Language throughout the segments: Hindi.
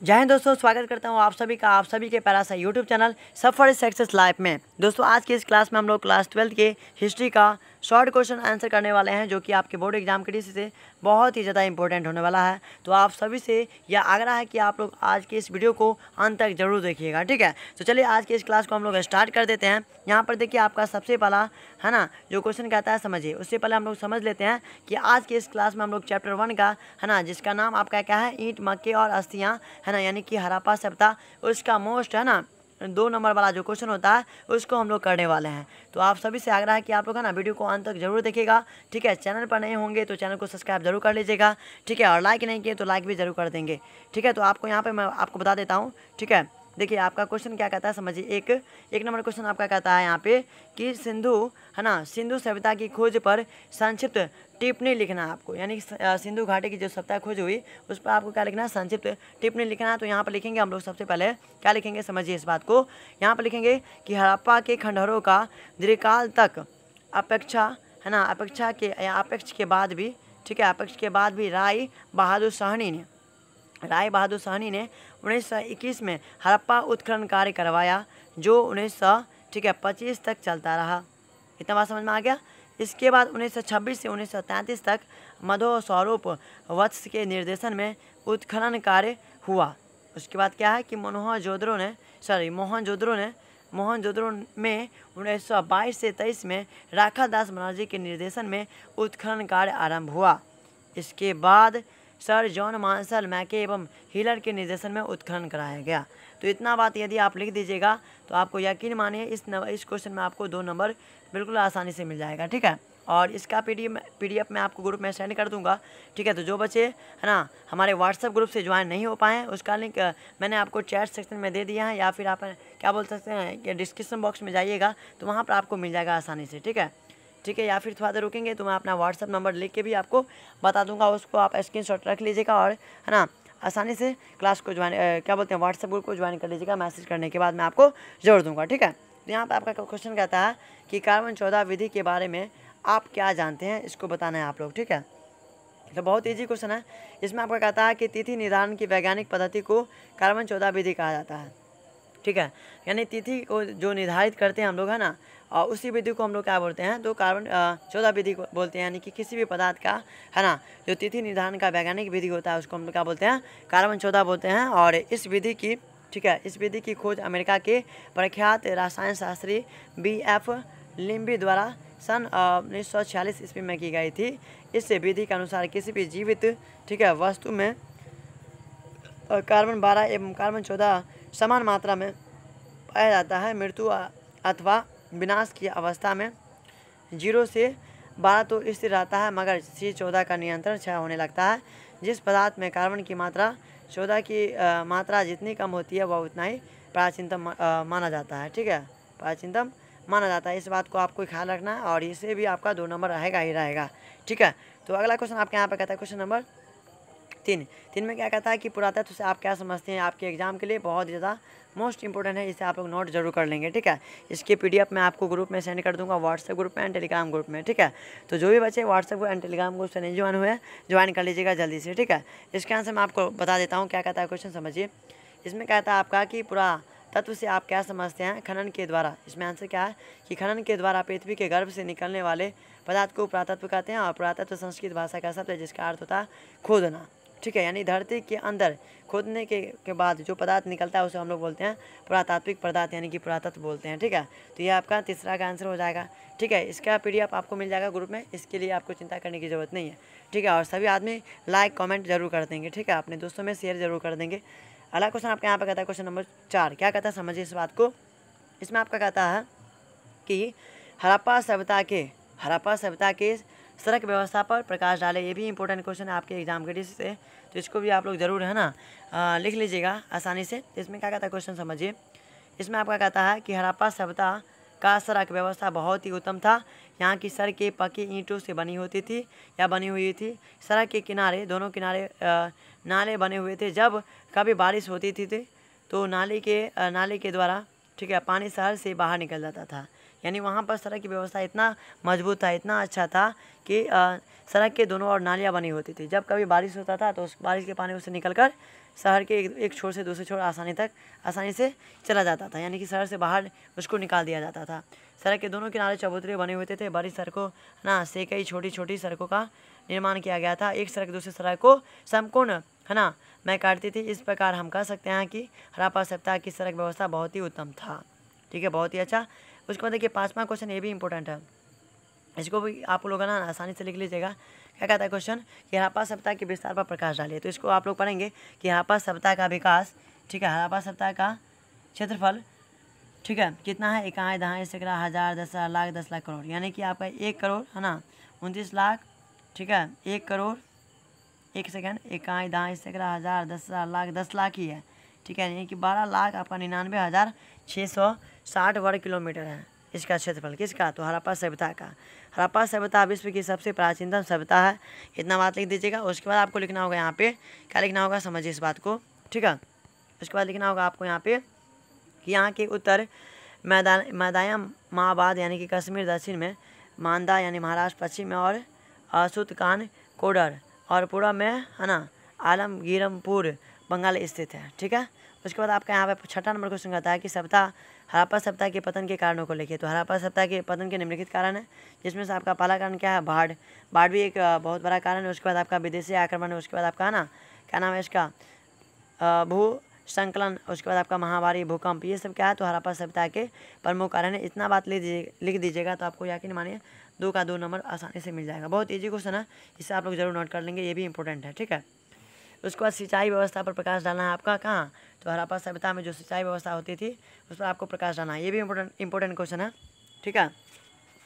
जय हिंद दोस्तों, स्वागत करता हूं आप सभी के प्यारा सा यूट्यूब चैनल सफर सक्सेस लाइफ में। दोस्तों आज की इस क्लास में हम लोग क्लास 12 के हिस्ट्री का शॉर्ट क्वेश्चन आंसर करने वाले हैं, जो कि आपके बोर्ड एग्जाम के दृष्टि से बहुत ही ज़्यादा इंपॉर्टेंट होने वाला है। तो आप सभी से यह आग्रह है कि आप लोग आज की इस वीडियो को अंत तक जरूर देखिएगा, ठीक है। तो चलिए आज की इस क्लास को हम लोग स्टार्ट कर देते हैं। यहाँ पर देखिए आपका सबसे पहला है ना जो क्वेश्चन कहता है समझिए। उससे पहले हम लोग समझ लेते हैं कि आज की इस क्लास में हम लोग चैप्टर 1 का है ना, जिसका नाम आपका क्या है, ईंट मक्के और अस्थियाँ है ना, यानी कि हड़प्पा सभ्यता, उसका मोस्ट है ना 2 नंबर वाला जो क्वेश्चन होता है उसको हम लोग करने वाले हैं। तो आप सभी से आग्रह है कि आप लोग है ना वीडियो को अंत तक जरूर देखिएगा, ठीक है। चैनल पर नए होंगे तो चैनल को सब्सक्राइब जरूर कर लीजिएगा, ठीक है। और लाइक नहीं किए तो लाइक भी जरूर कर देंगे, ठीक है। तो आपको यहाँ पे मैं आपको बता देता हूँ, ठीक है। देखिए आपका क्वेश्चन क्या कहता है समझिए। एक नंबर क्वेश्चन आपका कहता है यहाँ पे कि सिंधु है ना, सिंधु सभ्यता की खोज पर संक्षिप्त टिप्पणी लिखना है आपको, यानी सिंधु घाटी की जो सभ्यता खोज हुई उस पर आपको क्या लिखना है, संक्षिप्त टिप्पणी लिखना है। तो यहाँ पर लिखेंगे हम लोग सबसे पहले क्या लिखेंगे समझिए इस बात को। यहाँ पर लिखेंगे कि हड़प्पा के खंडहरों का दीर्घकाल तक अपेक्षा है ना, अपेक्ष के बाद भी, ठीक है, अपेक्ष के बाद भी राय बहादुर साहनी ने 1921 में हड़प्पा उत्खनन कार्य करवाया, जो 1925 तक चलता रहा। इतना बात समझ में आ गया। इसके बाद 1926 से 1933 तक मधो स्वरूप वत्स के निर्देशन में उत्खनन कार्य हुआ। उसके बाद क्या है कि मोहनजोदड़ो में 1922 से 23 में राखादास बनर्जी के निर्देशन में उत्खनन कार्य आरंभ हुआ। इसके बाद सर जॉन मार्शल मैके एवं हिलर के निर्देशन में उत्खनन कराया गया। तो इतना बात यदि आप लिख दीजिएगा तो आपको यकीन मानिए इस क्वेश्चन में आपको 2 नंबर बिल्कुल आसानी से मिल जाएगा, ठीक है। और इसका पीडीएफ मैं आपको ग्रुप में सेंड कर दूंगा, ठीक है। तो जो बच्चे है ना हमारे व्हाट्सएप ग्रुप से ज्वाइन नहीं हो पाए हैं उसका लिंक मैंने आपको चैट सेक्शन में दे दिया है, या फिर आप क्या बोल सकते हैं कि डिस्क्रिप्शन बॉक्स में जाइएगा तो वहाँ पर आपको मिल जाएगा आसानी से, ठीक है। ठीक है, या फिर थोड़ा देर रुकेंगे तो मैं अपना व्हाट्सअप नंबर लिख के भी आपको बता दूंगा, उसको आप स्क्रीनशॉट रख लीजिएगा और है ना आसानी से क्लास को ज्वाइन क्या बोलते हैं व्हाट्सएप ग्रुप को ज्वाइन कर लीजिएगा। मैसेज करने के बाद मैं आपको जोड़ दूंगा, ठीक है। तो यहाँ पे आपका क्वेश्चन कहता है कि कार्बन 14 विधि के बारे में आप क्या जानते हैं, इसको बताना है आप लोग, ठीक है। तो बहुत ईजी क्वेश्चन है। इसमें आपका कहता है कि तिथि निर्धारण की वैज्ञानिक पद्धति को कार्बन 14 विधि कहा जाता है, ठीक है। यानी तिथि को जो निर्धारित करते हैं हम लोग है ना, और उसी विधि को हम लोग क्या बोलते हैं, तो कार्बन 14 विधि को बोलते हैं। यानी कि किसी भी पदार्थ का है ना जो तिथि निर्धारण का वैज्ञानिक विधि होता है उसको हम लोग क्या बोलते हैं, कार्बन 14 बोलते हैं। और इस विधि की, ठीक है, इस विधि की खोज अमेरिका के प्रख्यात रसायन शास्त्री BF लिम्बी द्वारा सन 1946 ईस्वी में की गई थी। इस विधि के अनुसार किसी भी जीवित, ठीक है, वस्तु में कार्बन 12 एवं कार्बन 14 समान मात्रा में पाया जाता है। मृत्यु अथवा विनाश की अवस्था में 0 से 12 तो स्थिर रहता है, मगर C14 का नियंत्रण क्षय होने लगता है। जिस पदार्थ में कार्बन की मात्रा 14 की मात्रा जितनी कम होती है वह उतना ही प्राचीनतम माना जाता है, ठीक है, प्राचीनतम माना जाता है। इस बात को आपको ख्याल रखना है और इसे भी आपका 2 नंबर रहेगा ही रहेगा, ठीक है। तो अगला क्वेश्चन आपके यहाँ पे कहता है क्वेश्चन नंबर 3 में क्या कहता है कि पुरातत्व से आप क्या समझते हैं। आपके एग्जाम के लिए बहुत ज़्यादा मोस्ट इंपॉर्टेंट है, इसे आप लोग नोट जरूर कर लेंगे, ठीक है। इसके पीडीएफ मैं आपको ग्रुप में सेंड कर दूंगा, व्हाट्सएप ग्रुप में एंड टेलीग्राम ग्रुप में, ठीक है। तो जो भी बच्चे व्हाट्सएप एंड टेलीग्राम ग्रुप से नहीं ज्वाइन हुए ज्वाइन कर लीजिएगा जल्दी से, ठीक है। इसके आंसर मैं आपको बता देता हूँ क्या कहता है क्वेश्चन समझिए। इसमें कहता है आपका कि पुरातत्व से आप क्या समझते हैं खनन के द्वारा। इसमें आंसर क्या है कि खनन के द्वारा पृथ्वी के गर्भ से निकलने वाले पदार्थ को पुरातत्व कहते हैं। और पुरातत्व संस्कृत भाषा का शब्द है जिसका अर्थ होता है खोदना, ठीक है। यानी धरती के अंदर खोदने के बाद जो पदार्थ निकलता है उसे हम लोग बोलते हैं पुरातात्विक पदार्थ, यानी कि पुरातत्व बोलते हैं, ठीक है। तो ये आपका तीसरा का आंसर हो जाएगा, ठीक है। इसका पीडीएफ आपको मिल जाएगा ग्रुप में, इसके लिए आपको चिंता करने की ज़रूरत नहीं है, ठीक है। और सभी आदमी लाइक कमेंट जरूर कर देंगे, ठीक है, अपने दोस्तों में शेयर जरूर कर देंगे। अगला क्वेश्चन आपके यहाँ पर कहता है क्वेश्चन नंबर 4 क्या कहता है समझिए इस बात को। इसमें आपका कहता है कि हड़प्पा सभ्यता के सड़क व्यवस्था पर प्रकाश डाले। ये भी इंपॉर्टेंट क्वेश्चन है आपके एग्जाम के दृष्टि से, तो इसको भी आप लोग ज़रूर है ना लिख लीजिएगा आसानी से। इसमें क्या कहता है क्वेश्चन समझिए। इसमें आपका कहता है कि हड़प्पा सभ्यता का सड़क व्यवस्था बहुत ही उत्तम था। यहाँ की सड़कें पक्की ईंटों से बनी हुई थी। सड़क के किनारे, दोनों किनारे नाले बने हुए थे। जब कभी बारिश होती थी तो नाले के द्वारा, ठीक है, पानी शहर से बाहर निकल जाता था। यानी वहाँ पर सड़क की व्यवस्था इतना मजबूत था, इतना अच्छा था कि सड़क के दोनों ओर नालियाँ बनी होती थी। जब कभी बारिश होता था तो उस बारिश के पानी उससे निकलकर शहर के एक छोर से दूसरे छोर आसानी से चला जाता था, यानी कि शहर से बाहर उसको निकाल दिया जाता था। सड़क के दोनों किनारे चबूतरे बने हुए थे। बड़ी सड़कों ना से कई छोटी छोटी सड़कों का निर्माण किया गया था। एक सड़क दूसरी सड़क को संपूर्ण है ना मैं काटती थी। इस प्रकार हम कह सकते हैं कि हड़प्पा सभ्यता की सड़क व्यवस्था बहुत ही उत्तम था। ठीक है, बहुत ही अच्छा। उसके बाद देखिए 5वां क्वेश्चन, ये भी इंपॉर्टेंट है, इसको भी आप लोग ना आसानी से लिख लीजिएगा। क्या कहता है क्वेश्चन कि हड़प्पा सभ्यता के विस्तार पर प्रकाश डालिए। तो इसको आप लोग पढ़ेंगे कि हड़प्पा सभ्यता का विकास, ठीक है, हड़प्पा सभ्यता का क्षेत्रफल, ठीक है, कितना है, इकाई दहाई सैकड़ा हज़ार 10,000 लाख 10 लाख करोड़, यानी कि आपका 1 करोड़ है ना 29 लाख, ठीक है, 1 करोड़, 1 सेकेंड, इकाई दहाई सैकड़ा हज़ार 10,000 लाख 10 लाख ही है, ठीक है, यानी कि 12 लाख आपका 99,660 वर्ग किलोमीटर है इसका क्षेत्रफल। किसका? तो हड़प्पा सभ्यता का। हड़प्पा सभ्यता विश्व की सबसे प्राचीनतम सभ्यता है, इतना बात लिख दीजिएगा। उसके बाद आपको लिखना होगा यहाँ पे, क्या लिखना होगा समझिए इस बात को, ठीक है। उसके बाद लिखना होगा आपको यहाँ पे कि यहाँ के उत्तर मैदायामाबाद यानी कि कश्मीर, दक्षिण में मांदा यानी महाराष्ट्र, पश्चिम में और सुतकान कोडर, और पूर्व में है ना आलमगीरमपुर बंगाल स्थित है, ठीक है। उसके बाद आपका यहाँ पे 6वां नंबर क्वेश्चन कहता है कि हड़प्पा सभ्यता के पतन के कारणों को लिखिए। तो हड़प्पा सभ्यता के पतन के निम्नलिखित कारण है, जिसमें से आपका पहला कारण क्या है, बाढ़ भी एक बहुत बड़ा कारण है। उसके बाद आपका विदेशी आक्रमण है। उसके बाद आपका है ना क्या नाम है इसका, भू संकलन। उसके बाद आपका महामारी, भूकंप, ये सब क्या है, तो हड़प्पा सभ्यता के प्रमुख कारण है। इतना बात लिख दीजिएगा तो आपको यकीन मानिए 2 का 2 नंबर आसानी से मिल जाएगा। बहुत ईजी क्वेश्चन है, इसे आप लोग जरूर नोट कर लेंगे, ये भी इंपॉर्टेंट है, ठीक है। उसके बाद सिंचाई व्यवस्था पर प्रकाश डालना है आपका, कहाँ, तो हड़प्पा सभ्यता में जो सिंचाई व्यवस्था होती थी उस पर आपको प्रकाश डालना है। ये भी इंपॉर्टेंट क्वेश्चन है, ठीक है।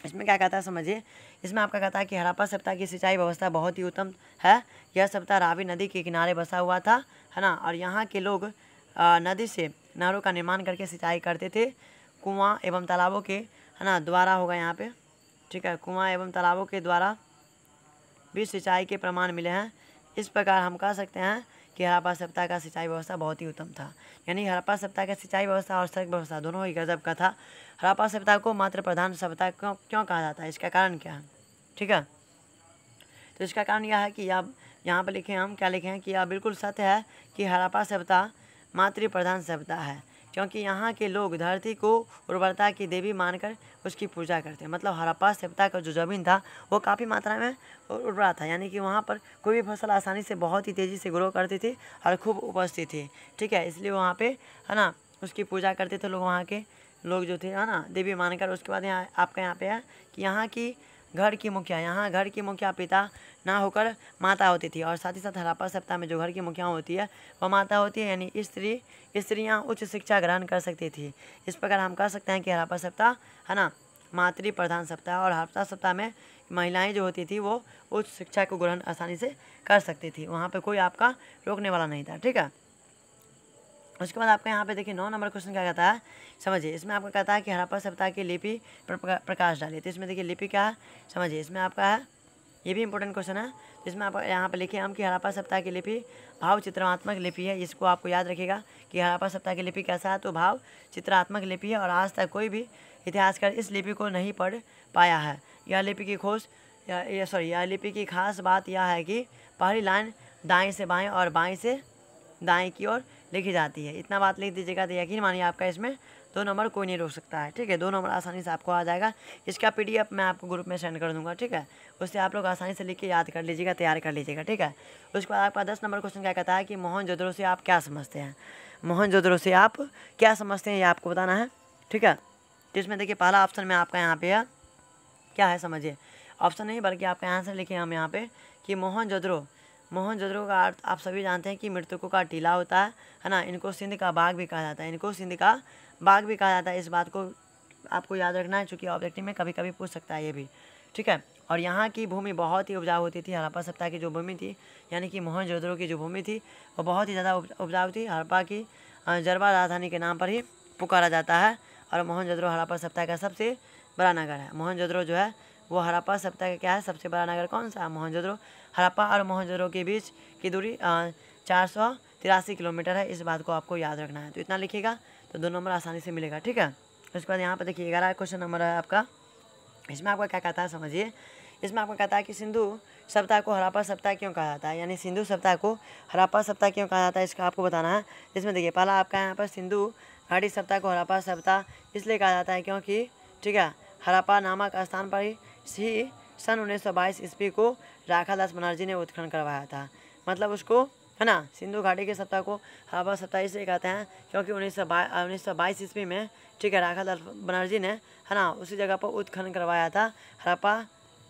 इसमें क्या कहता है समझिए, इसमें आपका कहता है कि हड़प्पा सभ्यता की सिंचाई व्यवस्था बहुत ही उत्तम है। यह सभ्यता रावी नदी के किनारे बसा हुआ था, है ना, और यहाँ के लोग नदी से नहरों का निर्माण करके सिंचाई करते थे। कुआं एवं तालाबों के है ना द्वारा होगा यहाँ पे, ठीक है, कुआं एवं तालाबों के द्वारा भी सिंचाई के प्रमाण मिले हैं। इस प्रकार हम कह सकते हैं कि हड़प्पा सभ्यता का सिंचाई व्यवस्था बहुत ही उत्तम था। यानी हड़प्पा सभ्यता का सिंचाई व्यवस्था और सड़क व्यवस्था दोनों ही गजब का था। हड़प्पा सभ्यता को मातृ प्रधान सभ्यता क्यों कहा जाता है, इसका कारण क्या है, ठीक है। तो इसका कारण यह है कि आप यहाँ पर लिखे, हम क्या लिखे हैं कि यह बिल्कुल सत्य है कि हड़प्पा सभ्यता मातृ प्रधान सभ्यता है, क्योंकि यहाँ के लोग धरती को उर्वरता की देवी मानकर उसकी पूजा करते हैं। मतलब हड़प्पा सभ्यता का जो ज़मीन था वो काफ़ी मात्रा में उर्वरा था, यानी कि वहाँ पर कोई भी फसल आसानी से बहुत ही तेज़ी से ग्रो करती थी और खूब उपजती थी, ठीक है। इसलिए वहाँ पे है ना उसकी पूजा करते थे लोग, वहाँ के लोग जो थे है ना देवी मानकर। उसके बाद यहाँ आपका यहाँ पे है कि यहाँ की घर की मुखिया पिता ना होकर माता होती थी, और साथ ही साथ हड़प्पा सभ्यता में जो घर की मुखिया होती है वह माता होती है, यानी स्त्रियाँ उच्च शिक्षा ग्रहण कर सकती थी। इस प्रकार हम कह सकते हैं कि हड़प्पा सभ्यता है ना मातृ प्रधान सभ्यता, और हड़प्पा सभ्यता में महिलाएं जो होती थी वो उच्च शिक्षा को ग्रहण आसानी से कर सकती थी, वहाँ पे कोई आपका रोकने वाला नहीं था, ठीक है। उसके बाद आपका यहाँ पे देखिए 9 नंबर क्वेश्चन क्या कहता है समझिए। इसमें आपका कहता है कि हड़प्पा सभ्यता की लिपि पर प्रकाश डालिए। तो इसमें देखिए लिपि क्या है समझिए। इसमें आपका है, ये भी इंपॉर्टेंट क्वेश्चन है। जिसमें आप यहाँ पे लिखिए हम कि हड़प्पा सभ्यता की लिपि भाव चित्रात्मक लिपि है। इसको आपको याद रखिएगा कि हड़प्पा सभ्यता की लिपि कैसा है, तो भाव चित्रात्मक लिपि है, और आज तक कोई भी इतिहासकार इस लिपि को नहीं पढ़ पाया है। यह लिपि की खास बात यह है कि पहली लाइन दाएँ से बाएँ और बाएँ से दाएँ की ओर लिखी जाती है। इतना बात लिख दीजिएगा तो यकीन मानिए आपका इसमें 2 नंबर कोई नहीं रोक सकता है, ठीक है। 2 नंबर आसानी से आपको आ जाएगा। इसका PDF मैं आपको ग्रुप में सेंड कर दूंगा, ठीक है। उससे आप लोग आसानी से लिख के याद कर लीजिएगा, तैयार कर लीजिएगा, ठीक है। उसके बाद आपका 10 नंबर क्वेश्चन क्या कहता है कि मोहनजोदड़ो से आप क्या समझते हैं। मोहनजोदड़ो से आप क्या समझते हैं ये आपको बताना है, ठीक है। तो इसमें देखिए पहला ऑप्शन में आपका यहाँ पे है क्या है समझिए, ऑप्शन नहीं बल्कि आपका आंसर लिखे हम यहाँ पे कि मोहनजोदड़ो का अर्थ आप सभी जानते हैं कि मृतकों का टीला होता है ना। इनको सिंध का बाग भी कहा जाता है, इस बात को आपको याद रखना है, चूँकि ऑब्जेक्टिव में कभी कभी पूछ सकता है ये भी, ठीक है। और यहाँ की भूमि बहुत ही उपजाऊ होती थी। हड़प्पा सभ्यता की जो भूमि थी यानी कि मोहनजोदड़ो की जो भूमि थी वो बहुत ही ज़्यादा उपजाऊ थी। हड़प्पा की जरबा राजधानी के नाम पर ही पुकारा जाता है, और मोहनजोदड़ो हड़प्पा सभ्यता का सबसे बड़ा नगर है। मोहनजोदड़ो जो है वो हड़प्पा सभ्यता का क्या है, सबसे बड़ा नगर कौन सा है, मोहनजोदड़ो। हड़प्पा और मोहनजोदड़ो के बीच की दूरी 483 किलोमीटर है। इस बात को आपको याद रखना है, तो इतना लिखिएगा तो 2 नंबर आसानी से मिलेगा, ठीक है। उसके बाद यहाँ पर देखिए 11 क्वेश्चन नंबर है आपका। इसमें आपका क्या कहता है समझिए। इसमें आपको कहता है कि सिंधु सप्ताह को हड़प्पा सप्ताह क्यों कहा जाता है, यानी सिंधु सप्ताह को हड़प्पा सप्ताह क्यों कहा जाता है, इसका आपको बताना है। इसमें देखिए पहला आपका यहाँ पर सिंधु घाटी सप्ताह को हड़प्पा सप्ताह इसलिए कहा जाता है क्योंकि ठीक है हड़प्पा नामक स्थान पर ही सन 1922 ईस्वी को राखादास बनर्जी ने उत्खनन करवाया था। मतलब उसको है ना सिंधु घाटी के सप्ताह को हड़प्पा सप्ताह इसलिए कहते हैं क्योंकि 1922 ईस्वी में ठीक है राखादास बनर्जी ने है ना उसी जगह पर उत्खनन करवाया था। हड़प्पा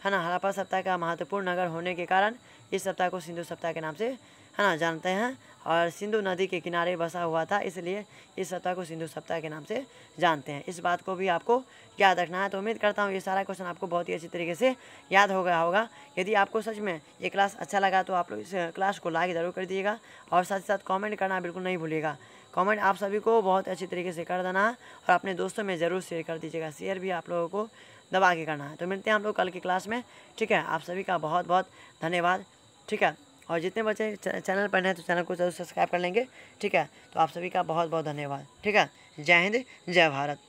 है ना हड़प्पा सप्ताह का महत्वपूर्ण नगर होने के कारण इस सप्ताह को सिंधु सप्ताह के नाम से है ना जानते हैं, और सिंधु नदी के किनारे बसा हुआ था इसलिए इस सप्ताह को सिंधु सप्ताह के नाम से जानते हैं। इस बात को भी आपको याद रखना है। तो उम्मीद करता हूँ ये सारा क्वेश्चन आपको बहुत ही अच्छी तरीके से याद हो गया होगा। यदि आपको सच में ये क्लास अच्छा लगा तो आप लोग इस क्लास को लाइक ज़रूर कर दीजिएगा, और साथ ही साथ कॉमेंट करना बिल्कुल नहीं भूलिएगा। कमेंट आप सभी को बहुत अच्छी तरीके से कर देना है, और अपने दोस्तों में ज़रूर शेयर कर दीजिएगा। शेयर भी आप लोगों को दबा के करना है। तो मिलते हैं हम लोग कल की क्लास में, ठीक है। आप सभी का बहुत बहुत धन्यवाद, ठीक है। और जितने बच्चे चैनल पर हैं तो चैनल को जरूर सब्सक्राइब कर लेंगे, ठीक है। तो आप सभी का बहुत बहुत धन्यवाद, ठीक है। जय हिंद, जय भारत।